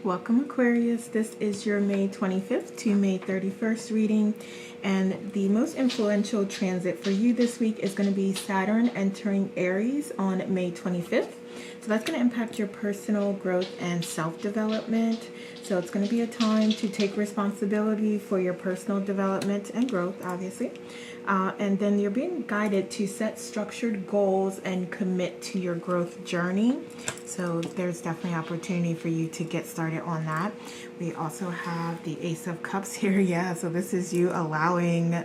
Welcome Aquarius, this is your May 25th to May 31st reading, and the most influential transit for you this week is going to be Saturn entering Aries on May 25th. So that's going to impact your personal growth and self-development. So it's going to be a time to take responsibility for your personal development and growth, obviously. And then you're being guided to set structured goals and commit to your growth journey. So there's definitely opportunity for you to get started on that. We also have the Ace of Cups here. Yeah, so this is you allowing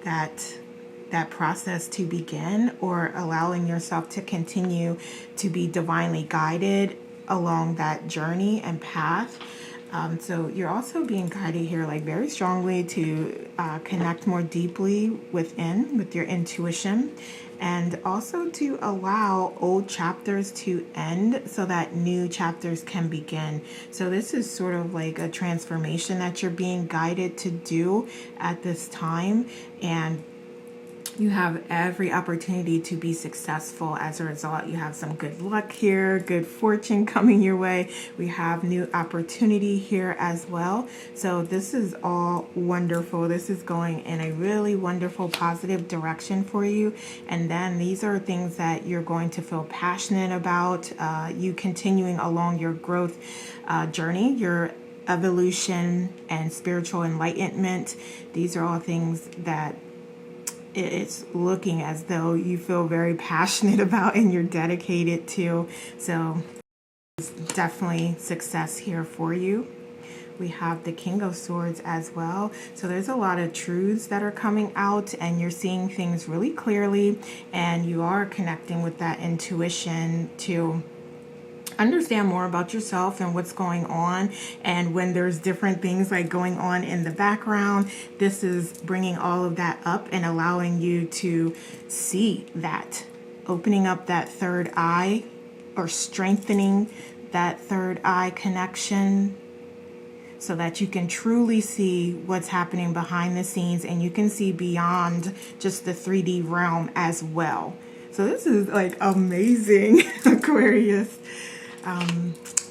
that process to begin, or allowing yourself to continue to be divinely guided along that journey and path. So you're also being guided here like very strongly to connect more deeply with your intuition, and also to allow old chapters to end so that new chapters can begin. So this is sort of like a transformation that you're being guided to do at this time, and you have every opportunity to be successful as a result. You have some good luck here, good fortune coming your way. We have new opportunity here as well. So this is all wonderful. This is going in a really wonderful, positive direction for you. And then these are things that you're going to feel passionate about, you continuing along your growth journey, your evolution and spiritual enlightenment. These are all things that it's looking as though you feel very passionate about and you're dedicated to. So it's definitely success here for you. We have the King of Swords as well. So there's a lot of truths that are coming out, and you're seeing things really clearly, and you are connecting with that intuition to understand more about yourself and what's going on. And when there's different things like going on in the background, this is bringing all of that up and allowing you to see that, opening up that third eye, or strengthening that third eye connection, so that you can truly see what's happening behind the scenes, and you can see beyond just the 3D realm as well. So this is like amazing, Aquarius.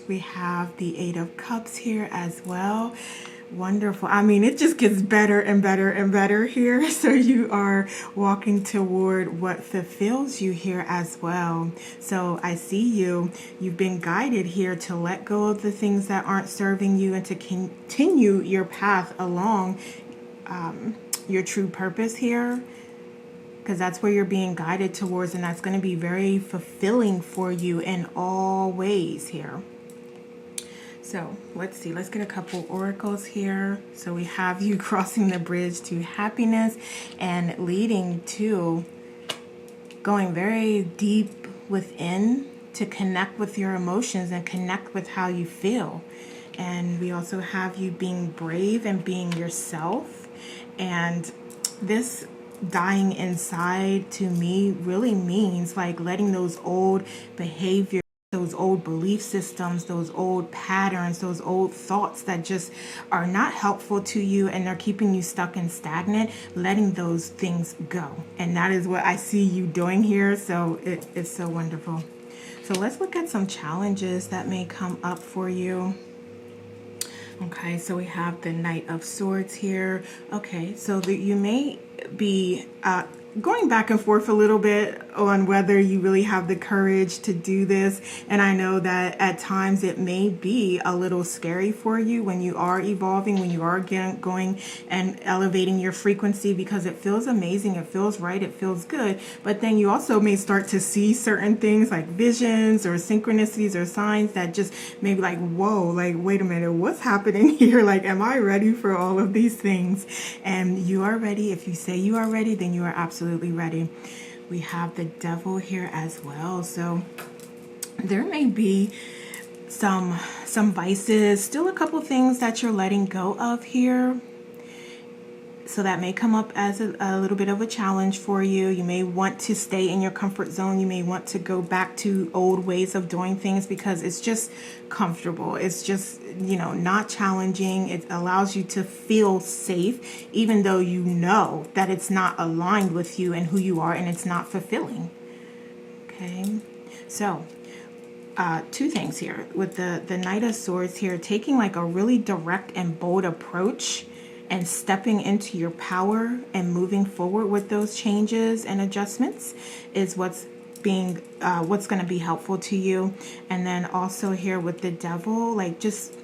We have the Eight of Cups here as well. Wonderful. I mean, it just gets better and better and better here. So you are walking toward what fulfills you here as well. So I see you've been guided here to let go of the things that aren't serving you, and to continue your path along your true purpose here, because that's where you're being guided towards, and that's going to be very fulfilling for you in all ways here. So let's see, let's get a couple oracles here. So we have you crossing the bridge to happiness and leading to going very deep within to connect with your emotions and connect with how you feel. And we also have you being brave and being yourself. And this dying inside to me really means like letting those old behaviors, those old belief systems, those old patterns, those old thoughts that just are not helpful to you and are keeping you stuck and stagnant, letting those things go. And that is what I see you doing here. So it's so wonderful. So let's look at some challenges that may come up for you. Okay, so we have the Knight of Swords here. Okay, so you may be going back and forth a little bit on whether you really have the courage to do this. And I know that at times it may be a little scary for you when you are evolving, when you are going and elevating your frequency, because it feels amazing, it feels right, it feels good. But then you also may start to see certain things like visions or synchronicities or signs that just maybe like, whoa, like, wait a minute, what's happening here? Like, am I ready for all of these things? And you are ready. If you say you are ready, then you are absolutely ready. We have the Devil here as well. So there may be some vices, still a couple things that you're letting go of here. So that may come up as a little bit of a challenge for you. You may want to stay in your comfort zone. You may want to go back to old ways of doing things because it's just comfortable. It's just, not challenging. It allows you to feel safe, even though you know that it's not aligned with you and who you are, and it's not fulfilling. Okay, so two things here with the Knight of Swords here, taking like a really direct and bold approach and stepping into your power and moving forward with those changes and adjustments is what's going to be helpful to you. And then also here with the Devil, like just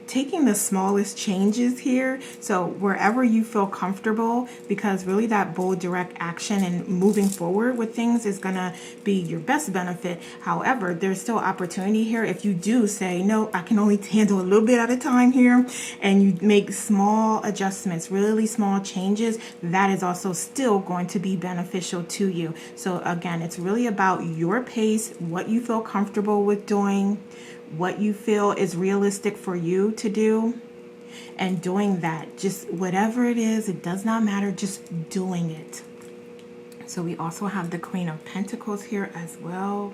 taking the smallest changes here, so wherever you feel comfortable, because really that bold direct action and moving forward with things is gonna be your best benefit. However, there's still opportunity here if you do say, no, I can only handle a little bit at a time here, and you make small adjustments, really small changes, that is also still going to be beneficial to you. So again, it's really about your pace, what you feel comfortable with doing, what you feel is realistic for you to do, and doing that. Just whatever it is, it does not matter, just doing it. So we also have the Queen of Pentacles here as well.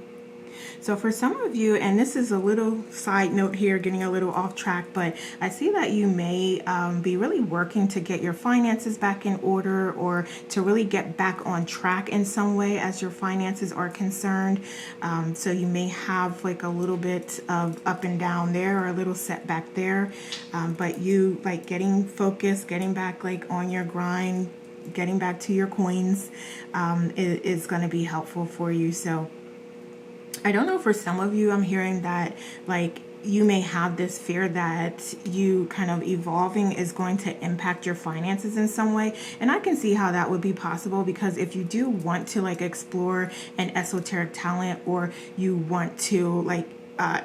So for some of you, and this is a little side note here, getting a little off track, but I see that you may be really working to get your finances back in order, or to really get back on track in some way as your finances are concerned. So you may have like a little bit of up and down there, or a little setback there, but you like getting focused, getting back like on your grind, getting back to your coins is going to be helpful for you. So I don't know, for some of you, I'm hearing that like you may have this fear that you kind of evolving is going to impact your finances in some way. And I can see how that would be possible, because if you do want to like explore an esoteric talent, or you want to like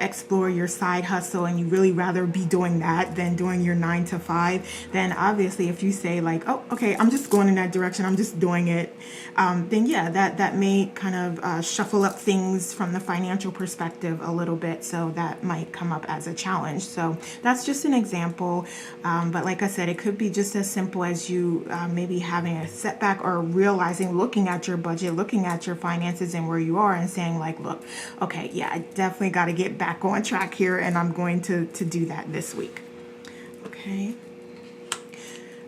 explore your side hustle, and you really rather be doing that than doing your 9 to 5, then obviously if you say like, oh, okay, I'm just going in that direction, I'm just doing it, then yeah, that may kind of shuffle up things from the financial perspective a little bit. So that might come up as a challenge. So that's just an example. But like I said, it could be just as simple as you maybe having a setback, or realizing, looking at your budget, looking at your finances and where you are, and saying like, look, okay, yeah, I definitely got to get back on track here, and I'm going to do that this week.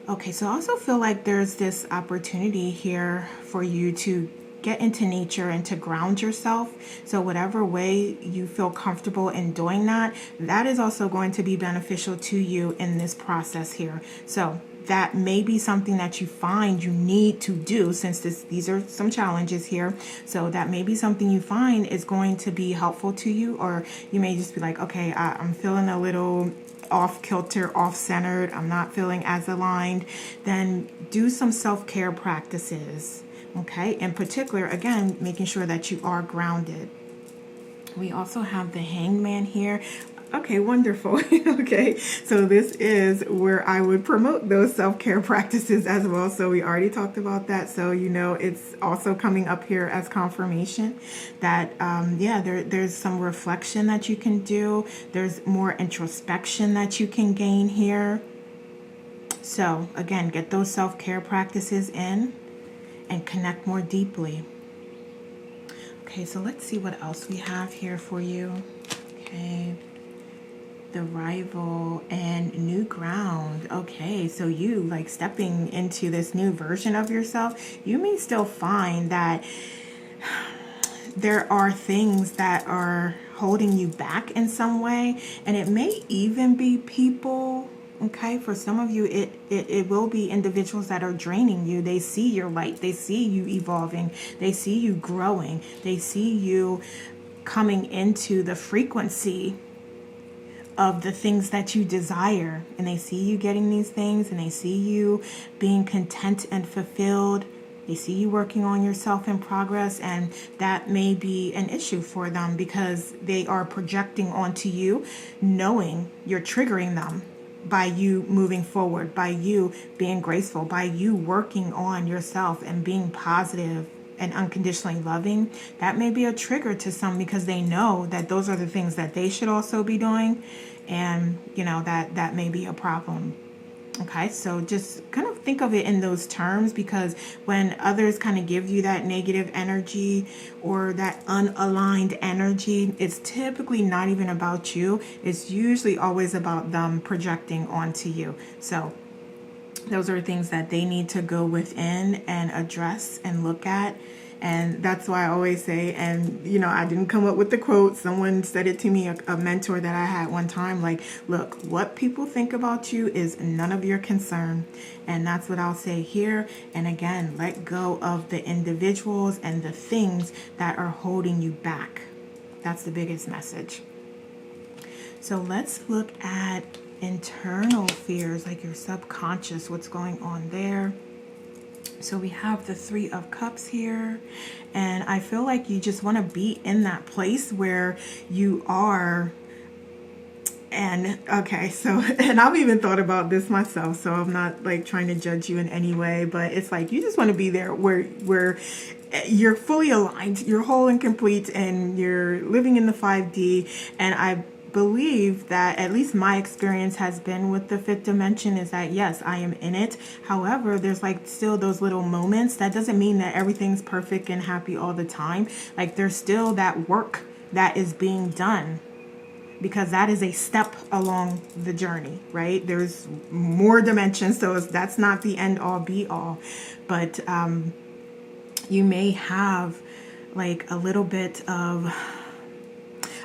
Okay, so I also feel like there's this opportunity here for you to get into nature and to ground yourself. So whatever way you feel comfortable in doing that, that is also going to be beneficial to you in this process here. So that may be something that you find you need to do, since these are some challenges here. So that may be something you find is going to be helpful to you, or you may just be like, okay, I'm feeling a little off kilter, off centered, I'm not feeling as aligned. Then do some self-care practices. Okay, in particular, again, making sure that you are grounded. We also have the Hangman here. Okay, wonderful. Okay, so this is where I would promote those self-care practices as well. So we already talked about that. So, you know, it's also coming up here as confirmation that, yeah, there's some reflection that you can do. There's more introspection that you can gain here. So again, get those self-care practices in and connect more deeply. Okay, so let's see what else we have here for you. Okay. The Rival and New Ground. Okay, so you like stepping into this new version of yourself. You may still find that there are things that are holding you back in some way, and it may even be people. Okay, for some of you, it will be individuals that are draining you. They see your light, they see you evolving, they see you growing, they see you coming into the frequency of the things that you desire, and they see you getting these things, and they see you being content and fulfilled. They see you working on yourself in progress, and that may be an issue for them, because they are projecting onto you, knowing you're triggering them by you moving forward, by you being graceful, by you working on yourself and being positive and unconditionally loving. That may be a trigger to some, because they know that those are the things that they should also be doing, and you know that may be a problem. Okay, so just kind of think of it in those terms, because when others kind of give you that negative energy or that unaligned energy, it's typically not even about you. It's usually always about them projecting onto you. So those are things that they need to go within and address and look at And that's why I always say, and you know, I didn't come up with the quote. Someone said it to me, a mentor that I had one time, like, look, what people think about you is none of your concern. And that's what I'll say here. And again, let go of the individuals and the things that are holding you back. That's the biggest message. So let's look at internal fears, like your subconscious, what's going on there. So we have the Three of Cups here, and I feel like you just want to be in that place where you are. And okay, so, and I've even thought about this myself, so I'm not like trying to judge you in any way, but it's like you just want to be there where you're fully aligned, you're whole and complete, and you're living in the 5D. And I believe that at least my experience has been with the fifth dimension is that yes, I am in it. However, there's like still those little moments. That doesn't mean that everything's perfect and happy all the time. Like there's still that work that is being done, because that is a step along the journey, right? There's more dimensions, so that's not the end all be all. But you may have like a little bit of,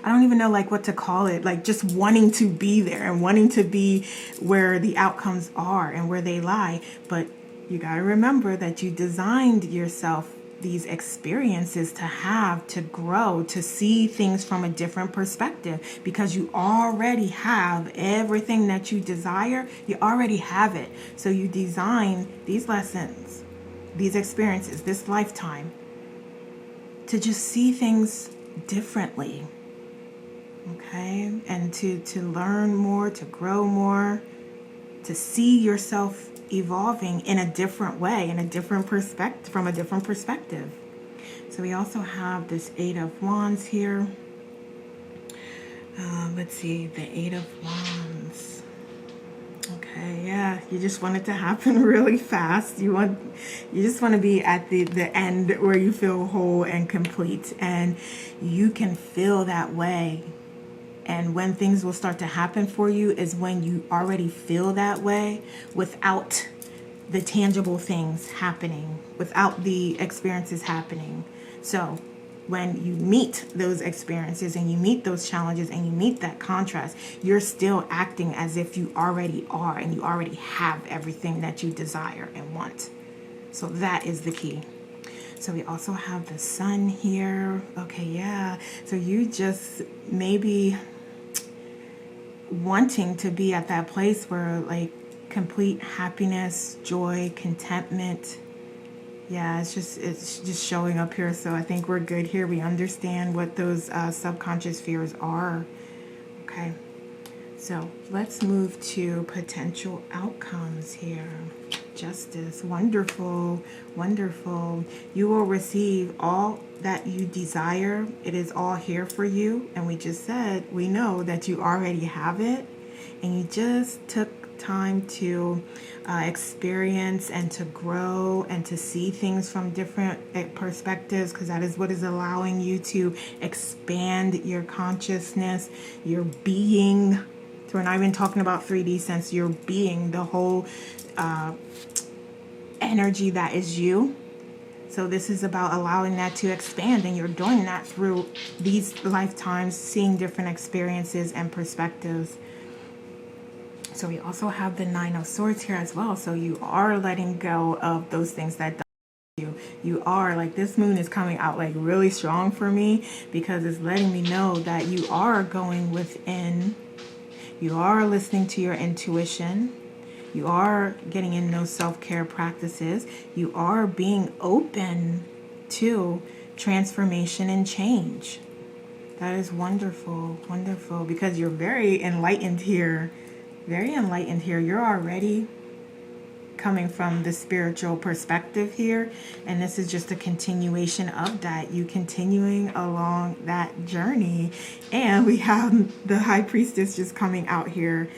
I don't even know like what to call it, like just wanting to be there and wanting to be where the outcomes are and where they lie. But you got to remember that you designed yourself these experiences to have, to grow, to see things from a different perspective, because you already have everything that you desire. You already have it. So you design these lessons, these experiences, this lifetime, to just see things differently. Okay, and to learn more, to grow more, to see yourself evolving in a different way, in a different perspective, from a different perspective. So we also have this Eight of Wands here. Let's see, the Eight of Wands. Okay, yeah, you just want it to happen really fast. You just want to be at the end where you feel whole and complete, and you can feel that way. And when things will start to happen for you is when you already feel that way without the tangible things happening, without the experiences happening. So when you meet those experiences and you meet those challenges and you meet that contrast, you're still acting as if you already are and you already have everything that you desire and want. So that is the key. So we also have the Sun here. Okay, yeah. So you just maybe wanting to be at that place where like complete happiness, joy, contentment. Yeah, it's just showing up here. So I think we're good here. We understand what those subconscious fears are. Okay, so let's move to potential outcomes here. Justice, wonderful, wonderful. You will receive all that you desire. It is all here for you. And we just said, we know that you already have it. And you just took time to experience and to grow and to see things from different perspectives, because that is what is allowing you to expand your consciousness, your being. So we're not even talking about 3D sense, your being, the whole energy that is you. So this is about allowing that to expand, and you're doing that through these lifetimes, seeing different experiences and perspectives. So we also have the Nine of Swords here as well. So you are letting go of those things that don't you. You are, like, this moon is coming out like really strong for me, because it's letting me know that you are going within. You are listening to your intuition. You are getting in those self-care practices. You are being open to transformation and change. That is wonderful, wonderful, because you're very enlightened here. Very enlightened here. You're already coming from the spiritual perspective here, and this is just a continuation of that. You continuing along that journey. And we have the High Priestess just coming out here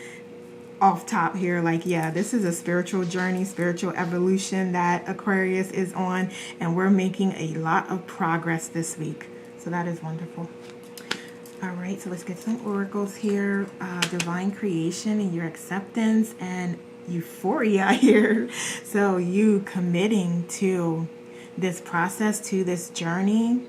off top here, like, yeah, this is a spiritual journey, spiritual evolution that Aquarius is on, and we're making a lot of progress this week. So that is wonderful. All right, so let's get some oracles here. Divine creation and your acceptance and euphoria here. So you committing to this process, to this journey.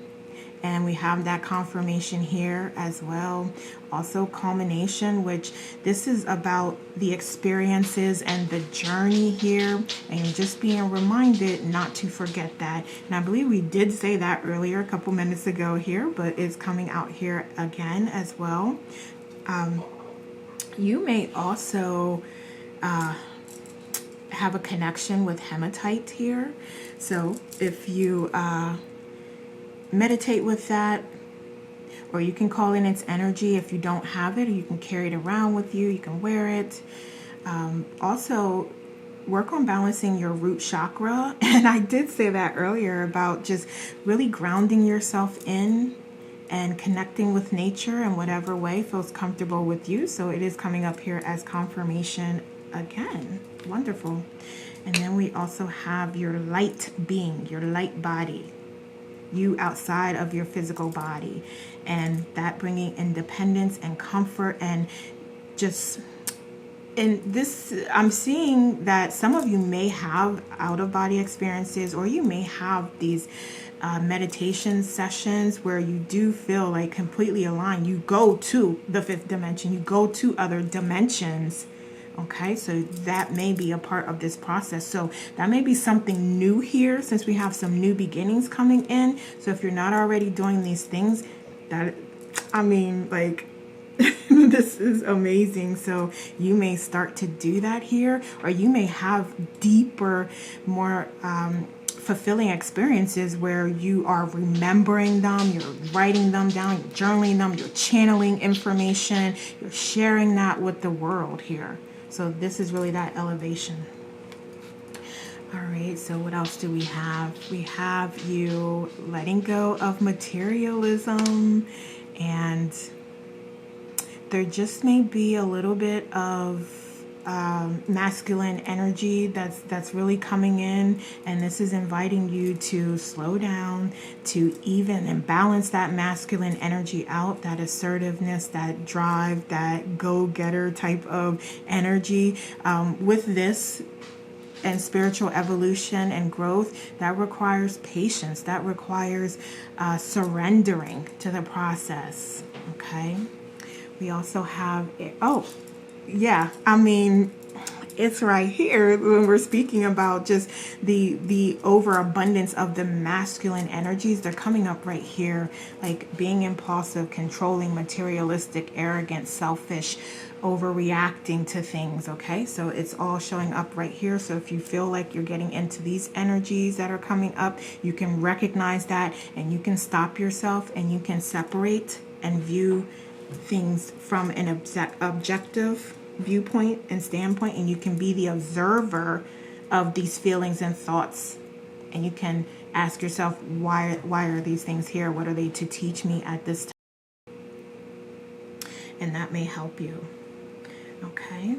And we have that confirmation here as well. Also culmination, which this is about the experiences and the journey here. And you're just being reminded not to forget that. And I believe we did say that earlier a couple minutes ago here, but it's coming out here again as well. You may also have a connection with hematite here. So if you meditate with that, or you can call in its energy if you don't have it, or you can carry it around with you, you can wear it. Also work on balancing your root chakra, and I did say that earlier about just really grounding yourself in and connecting with nature in whatever way feels comfortable with you. So it is coming up here as confirmation again. Wonderful. And then we also have your light being, your light body, you outside of your physical body, and that bringing independence and comfort. And just in this, I'm seeing that some of you may have out-of-body experiences, or you may have these meditation sessions where you do feel like completely aligned. You go to the fifth dimension, you go to other dimensions. Okay, so that may be a part of this process. So that may be something new here, since we have some new beginnings coming in. So if you're not already doing these things, that, I mean, like, this is amazing. So you may start to do that here, or you may have deeper, more fulfilling experiences where you are remembering them, you're writing them down, you're journaling them, you're channeling information, you're sharing that with the world here. So this is really that elevation. All right, so what else do we have? We have you letting go of materialism, and there just may be a little bit of masculine energy that's really coming in, and this is inviting you to slow down, to even and balance that masculine energy out, that assertiveness, that drive, that go-getter type of energy. With this and spiritual evolution and growth, that requires patience, that requires surrendering to the process. Okay, we also have it. Oh yeah, I mean, it's right here when we're speaking about just the overabundance of the masculine energies. They're coming up right here, like being impulsive, controlling, materialistic, arrogant, selfish, overreacting to things. Okay, so it's all showing up right here. So if you feel like you're getting into these energies that are coming up, you can recognize that, and you can stop yourself, and you can separate and view things from an objective viewpoint and standpoint, and you can be the observer of these feelings and thoughts, and you can ask yourself, why are these things here? What are they to teach me at this time? And that may help you. Okay,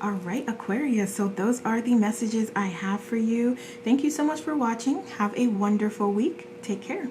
all right, Aquarius, so those are the messages I have for you. Thank you so much for watching. Have a wonderful week. Take care.